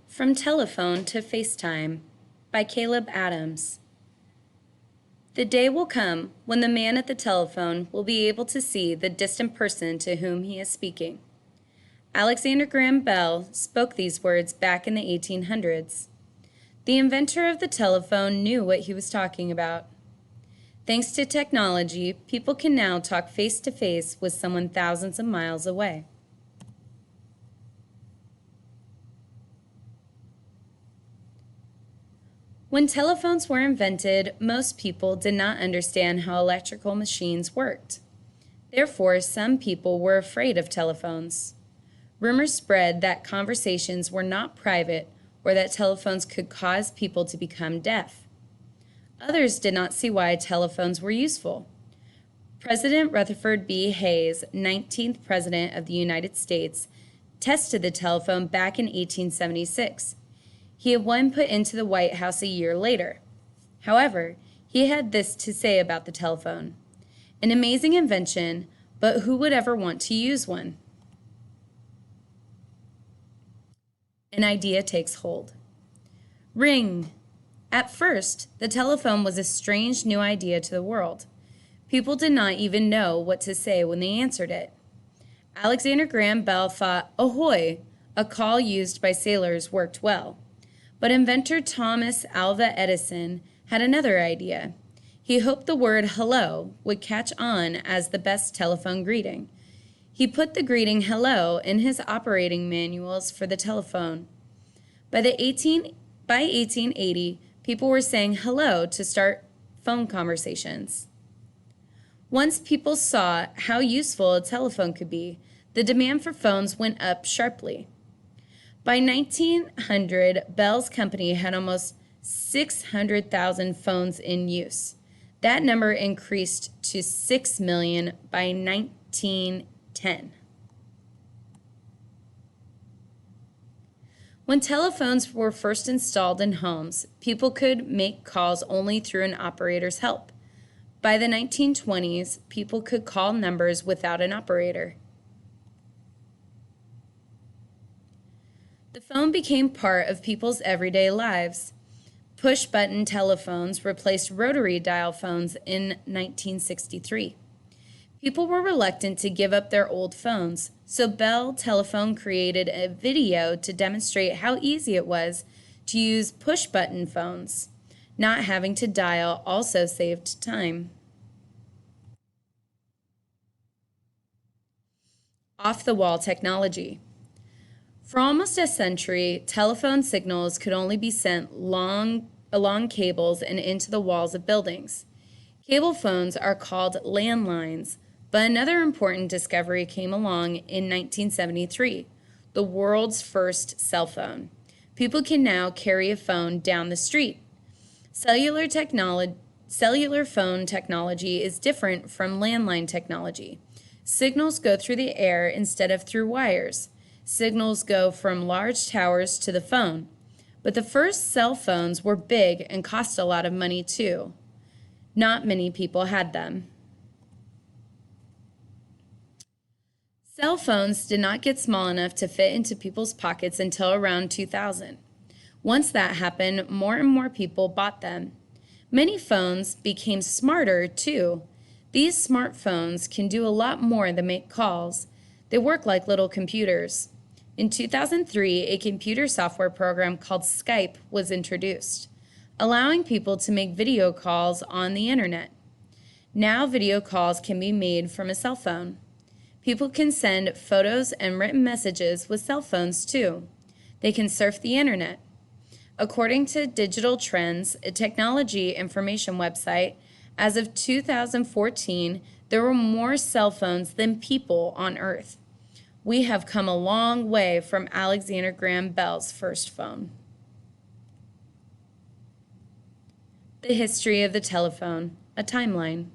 From Telephone to Facetime by Caleb Adams. The day will come when the man at the telephone will be able to see the distant person to whom he is speaking. Alexander Graham Bell spoke these words back in the 1800s. The inventor of the telephone knew what he was talking about. Thanks to technology, people can now talk face to face with someone thousands of miles away. When telephones were invented, most people did not understand how electrical machines worked. Therefore, some people were afraid of telephones. Rumors spread that conversations were not private or that telephones could cause people to become deaf. Others did not see why telephones were useful. President Rutherford B. Hayes, 19th President of the United States, tested the telephone back in 1876. He had one put into the White House a year later. However, he had this to say about the telephone: an amazing invention, but who would ever want to use one? An idea takes hold. Ring! At first, the telephone was a strange new idea to the world. People did not even know what to say when they answered it. Alexander Graham Bell thought, "Ahoy!" a call used by sailors worked well. But inventor Thomas Alva Edison had another idea. He hoped the word hello would catch on as the best telephone greeting. He put the greeting hello in his operating manuals for the telephone. By 1880, people were saying hello to start phone conversations. Once people saw how useful a telephone could be, the demand for phones went up sharply. By 1900, Bell's company had almost 600,000 phones in use. That number increased to 6 million by 1910. When telephones were first installed in homes, people could make calls only through an operator's help. By the 1920s, people could call numbers without an operator. The phone became part of people's everyday lives. Push-button telephones replaced rotary dial phones in 1963. People were reluctant to give up their old phones, so Bell Telephone created a video to demonstrate how easy it was to use push-button phones. Not having to dial also saved time. Off-the-wall technology. For almost a century, telephone signals could only be sent along cables and into the walls of buildings. Cable phones are called landlines, but another important discovery came along in 1973, the world's first cell phone. People can now carry a phone down the street. Cellular phone technology is different from landline technology. Signals go through the air instead of through wires. Signals go from large towers to the phone. But the first cell phones were big and cost a lot of money too. Not many people had them. Cell phones did not get small enough to fit into people's pockets until around 2000. Once that happened, more and more people bought them. Many phones became smarter too. These smartphones can do a lot more than make calls. They work like little computers. In 2003, a computer software program called Skype was introduced, allowing people to make video calls on the internet. Now video calls can be made from a cell phone. People can send photos and written messages with cell phones too. They can surf the internet. According to Digital Trends, a technology information website, as of 2014, there were more cell phones than people on Earth. We have come a long way from Alexander Graham Bell's first phone. The history of the telephone, a timeline.